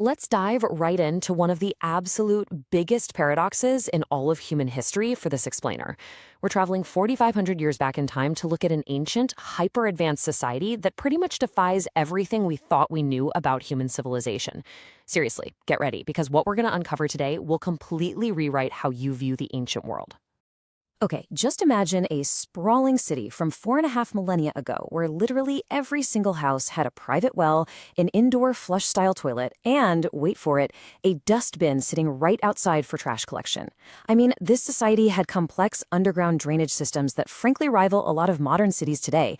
Let's dive right into one of the absolute biggest paradoxes in all of human history for this explainer. We're traveling 4,500 years back in time to look at an ancient, hyper advanced society that pretty much defies everything we thought we knew about human civilization. Seriously, get ready, because what we're going to uncover today will completely rewrite how you view the ancient world. Okay, just imagine a sprawling city from 4.5 millennia ago where literally every single house had a private well, an indoor flush-style toilet, and, wait for it, a dust bin sitting right outside for trash collection. I mean, this society had complex underground drainage systems that frankly rival a lot of modern cities today.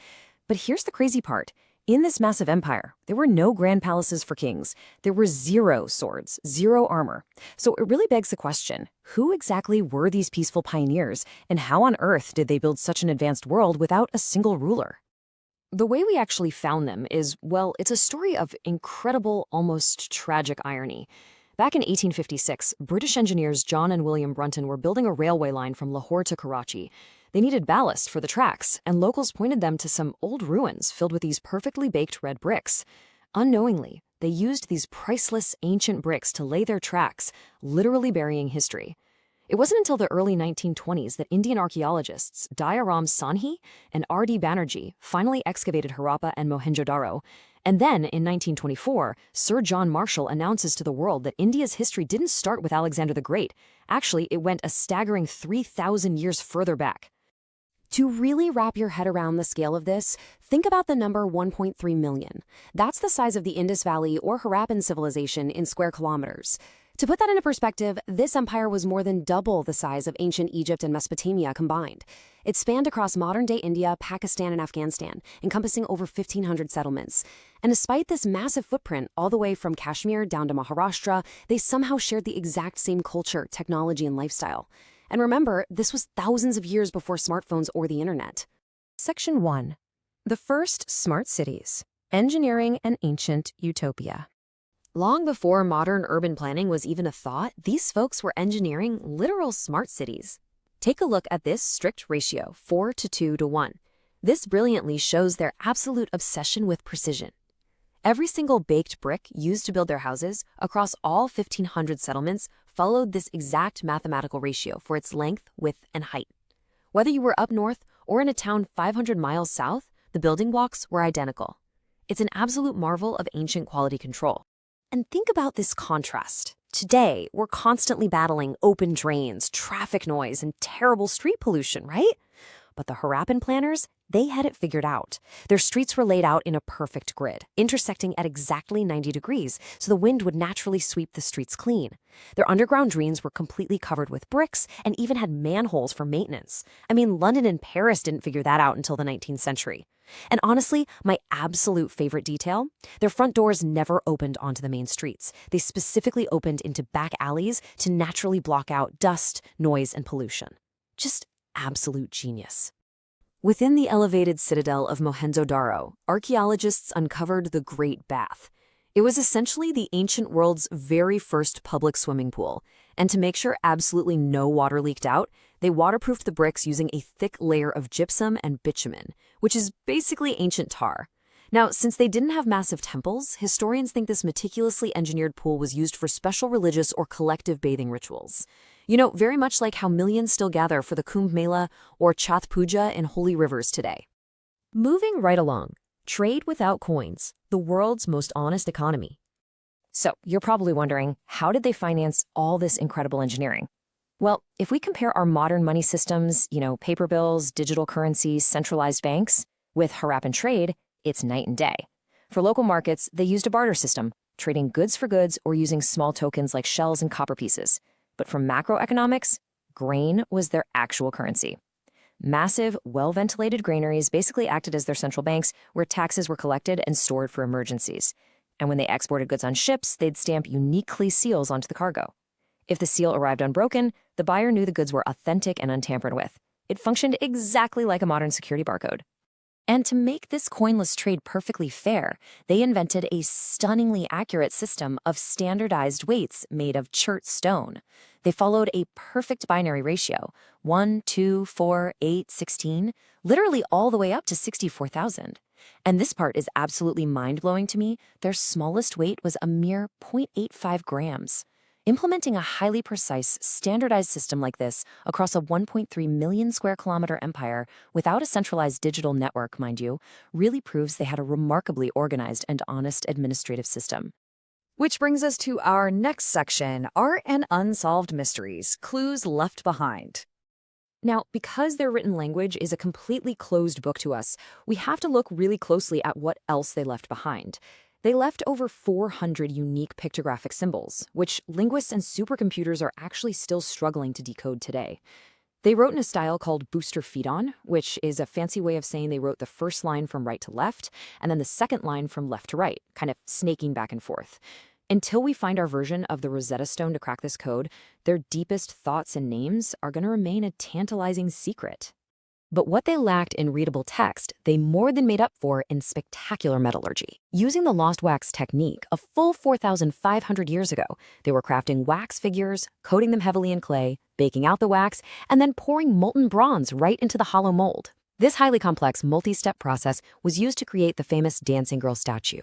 But here's the crazy part. In this massive empire, there were no grand palaces for kings. There were zero swords, zero armor. So it really begs the question, who exactly were these peaceful pioneers, and how on earth did they build such an advanced world without a single ruler? The way we actually found them is, well, it's a story of incredible, almost tragic irony. Back in 1856, British engineers John and William Brunton were building a railway line from Lahore to Karachi. They needed ballast for the tracks, and locals pointed them to some old ruins filled with these perfectly baked red bricks. Unknowingly, they used these priceless ancient bricks to lay their tracks, literally burying history. It wasn't until the early 1920s that Indian archaeologists Dayaram Sanhi and R.D. Banerjee finally excavated Harappa and Mohenjo-daro. And then, in 1924, Sir John Marshall announces to the world that India's history didn't start with Alexander the Great. Actually, it went a staggering 3,000 years further back. To really wrap your head around the scale of this, think about the number 1.3 million. That's the size of the Indus Valley or Harappan civilization in square kilometers. To put that into perspective, this empire was more than double the size of ancient Egypt and Mesopotamia combined. It spanned across modern-day India, Pakistan, and Afghanistan, encompassing over 1,500 settlements. And despite this massive footprint, all the way from Kashmir down to Maharashtra, they somehow shared the exact same culture, technology, and lifestyle. And remember, this was thousands of years before smartphones or the internet. Section 1. The first smart cities. Engineering an ancient utopia. Long before modern urban planning was even a thought, these folks were engineering literal smart cities. Take a look at this strict ratio, 4 to 2 to 1. This brilliantly shows their absolute obsession with precision. Every single baked brick used to build their houses across all 1,500 settlements followed this exact mathematical ratio for its length, width, and height. Whether you were up north or in a town 500 miles south, the building blocks were identical. It's an absolute marvel of ancient quality control. And think about this contrast. Today, we're constantly battling open drains, traffic noise, and terrible street pollution, right? But the Harappan planners, they had it figured out. Their streets were laid out in a perfect grid, intersecting at exactly 90 degrees, so the wind would naturally sweep the streets clean. Their underground drains were completely covered with bricks and even had manholes for maintenance. I mean, London and Paris didn't figure that out until the 19th century. And honestly, my absolute favorite detail? Their front doors never opened onto the main streets. They specifically opened into back alleys to naturally block out dust, noise, and pollution. Just absolute genius. Within the elevated citadel of Mohenjo-daro, archaeologists uncovered the Great Bath. It was essentially the ancient world's very first public swimming pool, and to make sure absolutely no water leaked out, they waterproofed the bricks using a thick layer of gypsum and bitumen, which is basically ancient tar. Now, since they didn't have massive temples, historians think this meticulously engineered pool was used for special religious or collective bathing rituals. You know, very much like how millions still gather for the Kumbh Mela or Chhath Puja in holy rivers today. Moving right along, trade without coins, the world's most honest economy. So, you're probably wondering, how did they finance all this incredible engineering? Well, if we compare our modern money systems, paper bills, digital currencies, centralized banks, with Harappan trade, it's night and day. For local markets, they used a barter system, trading goods for goods or using small tokens like shells and copper pieces. But for macroeconomics, grain was their actual currency. Massive, well-ventilated granaries basically acted as their central banks where taxes were collected and stored for emergencies. And when they exported goods on ships, they'd stamp uniquely seals onto the cargo. If the seal arrived unbroken, the buyer knew the goods were authentic and untampered with. It functioned exactly like a modern security barcode. And to make this coinless trade perfectly fair, they invented a stunningly accurate system of standardized weights made of chert stone. They followed a perfect binary ratio, 1, 2, 4, 8, 16, literally all the way up to 64,000. And this part is absolutely mind-blowing to me. Their smallest weight was a mere 0.85 grams. Implementing a highly precise, standardized system like this across a 1.3 million square kilometer empire without a centralized digital network, mind you, really proves they had a remarkably organized and honest administrative system. Which brings us to our next section, Art and Unsolved Mysteries, Clues Left Behind. Now, because their written language is a completely closed book to us, we have to look really closely at what else they left behind. They left over 400 unique pictographic symbols, which linguists and supercomputers are actually still struggling to decode today. They wrote in a style called booster feet-on, which is a fancy way of saying they wrote the first line from right to left, and then the second line from left to right, kind of snaking back and forth. Until we find our version of the Rosetta Stone to crack this code, their deepest thoughts and names are going to remain a tantalizing secret. But what they lacked in readable text, they more than made up for in spectacular metallurgy. Using the lost wax technique a full 4,500 years ago, they were crafting wax figures, coating them heavily in clay, baking out the wax, and then pouring molten bronze right into the hollow mold. This highly complex multi-step process was used to create the famous dancing girl statue.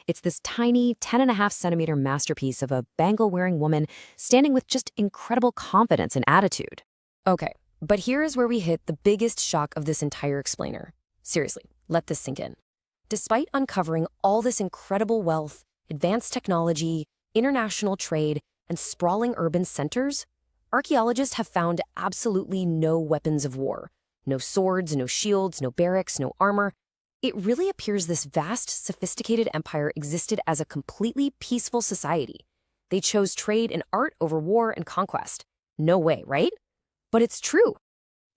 It's this tiny 10.5 centimeter masterpiece of a bangle-wearing woman standing with just incredible confidence and attitude. Okay. But here is where we hit the biggest shock of this entire explainer. Seriously, let this sink in. Despite uncovering all this incredible wealth, advanced technology, international trade, and sprawling urban centers, archaeologists have found absolutely no weapons of war. No swords, no shields, no barracks, no armor. It really appears this vast, sophisticated empire existed as a completely peaceful society. They chose trade and art over war and conquest. No way, right? But it's true.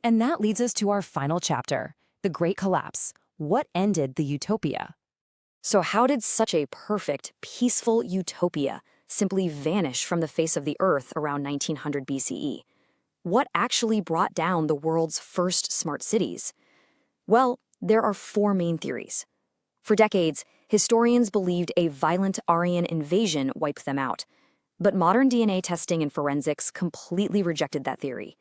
And that leads us to our final chapter, the Great Collapse. What ended the utopia? So how did such a perfect, peaceful utopia simply vanish from the face of the earth around 1900 BCE? What actually brought down the world's first smart cities? Well, there are 4 main theories. For decades, historians believed a violent Aryan invasion wiped them out. But modern DNA testing and forensics completely rejected that theory.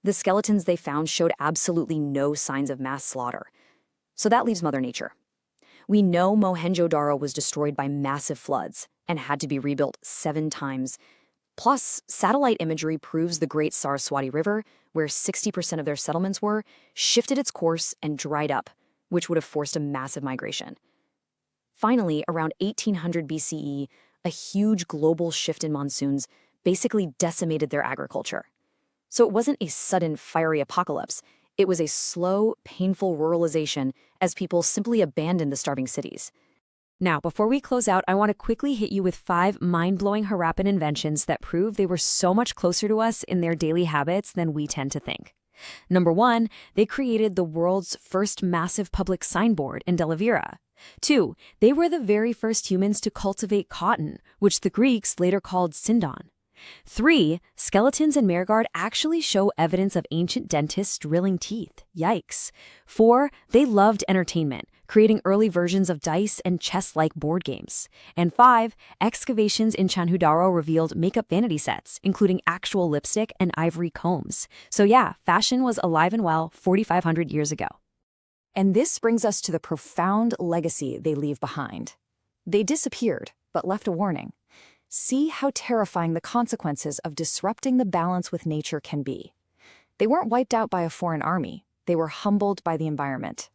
The skeletons they found showed absolutely no signs of mass slaughter. So that leaves Mother Nature. We know Mohenjo-Daro was destroyed by massive floods and had to be rebuilt 7 times. Plus, satellite imagery proves the Great Saraswati River, where 60% of their settlements were, shifted its course and dried up, which would have forced a massive migration. Finally, around 1800 BCE, a huge global shift in monsoons basically decimated their agriculture. So it wasn't a sudden, fiery apocalypse. It was a slow, painful ruralization as people simply abandoned the starving cities. Now, before we close out, I want to quickly hit you with 5 mind-blowing Harappan inventions that prove they were so much closer to us in their daily habits than we tend to think. Number 1, they created the world's first massive public signboard in Delavira. 2, they were the very first humans to cultivate cotton, which the Greeks later called sindon. 3, skeletons in Mehrgarh actually show evidence of ancient dentists drilling teeth. Yikes. 4, they loved entertainment, creating early versions of dice and chess-like board games. And 5, excavations in Chanhudaro revealed makeup vanity sets, including actual lipstick and ivory combs. So yeah, fashion was alive and well 4,500 years ago. And this brings us to the profound legacy they leave behind. They disappeared, but left a warning. See how terrifying the consequences of disrupting the balance with nature can be. They weren't wiped out by a foreign army. They were humbled by the environment.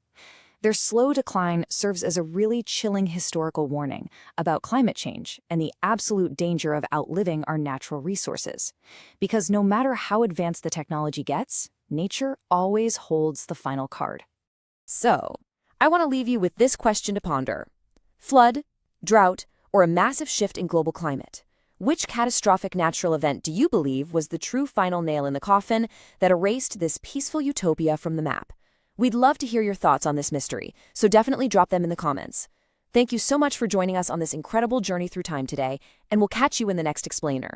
Their slow decline serves as a really chilling historical warning about climate change and the absolute danger of outliving our natural resources. Because no matter how advanced the technology gets, nature always holds the final card. So, I want to leave you with this question to ponder. Flood, drought, or a massive shift in global climate? Which catastrophic natural event do you believe was the true final nail in the coffin that erased this peaceful utopia from the map? We'd love to hear your thoughts on this mystery, so definitely drop them in the comments. Thank you so much for joining us on this incredible journey through time today, and we'll catch you in the next explainer.